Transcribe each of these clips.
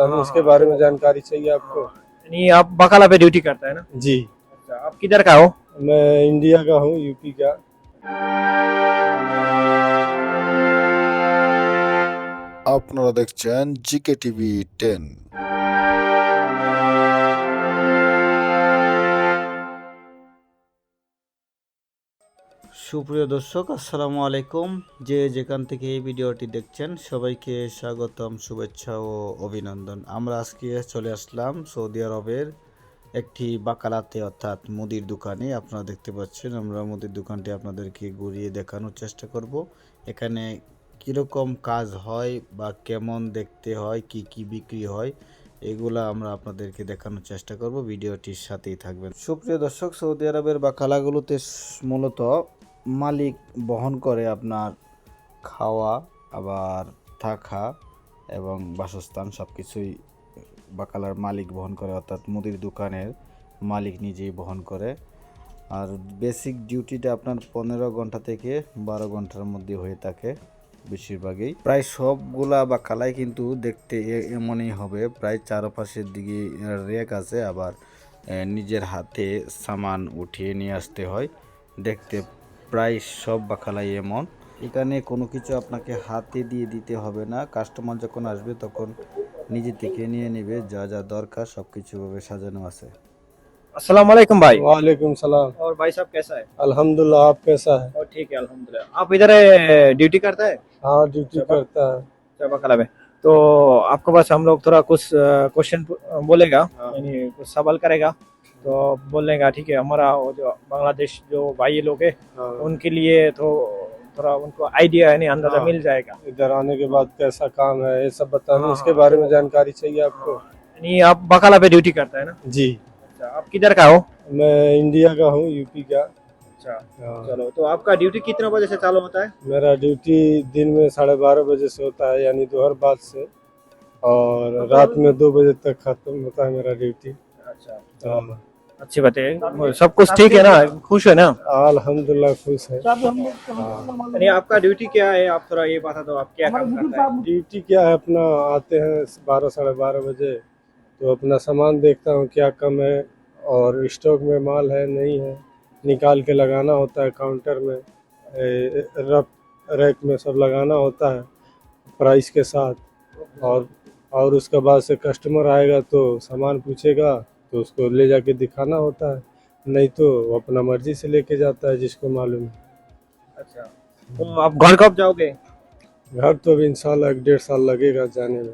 बताता हूँ, इसके बारे में जानकारी चाहिए आपको? नहीं, आप बकाला पे ड्यूटी करता है ना? जी। अच्छा, आप किधर का हो? मैं इंडिया का हूँ, यूपी का। আপনারা দেখছেন জিকে টিভি 10। সুপ্রিয় দর্শক, আসসালামু আলাইকুম। যে যেখান থেকে এই ভিডিওটি দেখছেন সবাইকে স্বাগতম, শুভেচ্ছা ও অভিনন্দন। আমরা আজকে চলে আসলাম সৌদি আরবের একটি বাকালাতে, অর্থাৎ মুদির দোকানে। আপনারা দেখতে পাচ্ছেন, আমরা মুদির দোকানটি আপনাদেরকে ঘুরিয়ে দেখানোর চেষ্টা করব। এখানে কীরকম কাজ হয় বা কেমন দেখতে হয়, কি কি বিক্রি হয়, এগুলা আমরা আপনাদেরকে দেখানোর চেষ্টা করব। ভিডিওটির সাথেই থাকবেন। সুপ্রিয় দর্শক, সৌদি আরবের বাকালাগুলোতে মূলত মালিক বহন করে আপনার খাওয়া, আবার থাকা এবং বাসস্থান সব কিছুই বাকালার মালিক বহন করে, অর্থাৎ মুদির দোকানের মালিক নিজেই বহন করে। আর বেসিক ডিউটিটা আপনার 15 ঘন্টা থেকে 12 ঘন্টার মধ্যে হয়ে থাকে বেশিরভাগই। প্রায় সবগুলা বাকালাই কিন্তু দেখতে এমনই হবে। প্রায় চারপাশের দিকে রেক আছে, আবার নিজের হাতে সামান উঠিয়ে নিয়ে আসতে হয়। দেখতে প্রায় সব বাকালাই এমন। এখানে কোনো কিছু আপনাকে হাতে দিয়ে দিতে হবে না। কাস্টমার যখন আসবে তখন নিজে থেকে নিয়ে নেবে, যা যা দরকার সব কিছু ভাবে সাজানো আছে। अस्सलाम वालेकुम भाई। वालेकुम सलाम। और भाई साहब कैसा है? अल्हम्दुलिल्लाह, आप कैसा है? और ठीक है अल्हम्दुलिल्लाह। आप इधर ड्यूटी करता है? हाँ, ड्यूटी करता है। अच्छा, बकाला में। तो आपके पास हम लोग थोड़ा कुछ क्वेश्चन बोलेगा, यानी कुछ सवाल करेगा, तो बोलेगा ठीक है। हमारा वो जो बांग्लादेश जो भाई लोग है, हाँ। उनके लिए तो थोड़ा उनको आइडिया यानी अंदाजा हाँ। मिल जाएगा। इधर आने के बाद कैसा काम है ये सब बताना, हाँ, इसके हाँ। बारे में जानकारी चाहिए आपको? यानी आप बकाला पे ड्यूटी करता है ना? जी। अच्छा, आप किधर का हो? मैं इंडिया का हूँ, यूपी का। अच्छा, हाँ। चलो। तो आपका ड्यूटी कितना बजे से चालू होता है? मेरा ड्यूटी दिन में 12:30 बजे से होता है, यानी दोपहर बाद से, और रात में 2 बजे तक खत्म होता है मेरा ड्यूटी। अच्छा, हाँ। अच्छी बात है। सब कुछ ठीक है ना? खुश है ना? अल्हम्दुलिल्लाह खुश है। यानी आपका ड्यूटी क्या है? आप थोड़ा ये बता दो, आप क्या काम करते हैं? ड्यूटी क्या है, अपना आते हैं 12 12:30 बजे, तो अपना सामान देखता हूँ क्या कम है और स्टॉक में माल है नहीं है, निकाल के लगाना होता है काउंटर में, रफ रैक में सब लगाना होता है प्राइस के साथ। और उसके बाद से कस्टमर आएगा तो सामान पूछेगा तो उसको ले जाके दिखाना होता है, नहीं तो वो अपना मर्जी से लेके जाता है जिसको मालूम है। अच्छा, तो आप घर कब जाओगे? घर तो अभी इंशाल्लाह 1-1.5 साल लगेगा जाने में।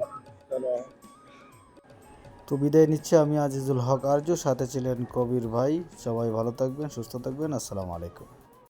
चलो। তো বিদায় নিচ্ছে আমি আজিজুল হক আরজু, সাথে ছিলেন কবির ভাই। সবাই ভালো থাকবেন, সুস্থ থাকবেন। আসসালামু আলাইকুম।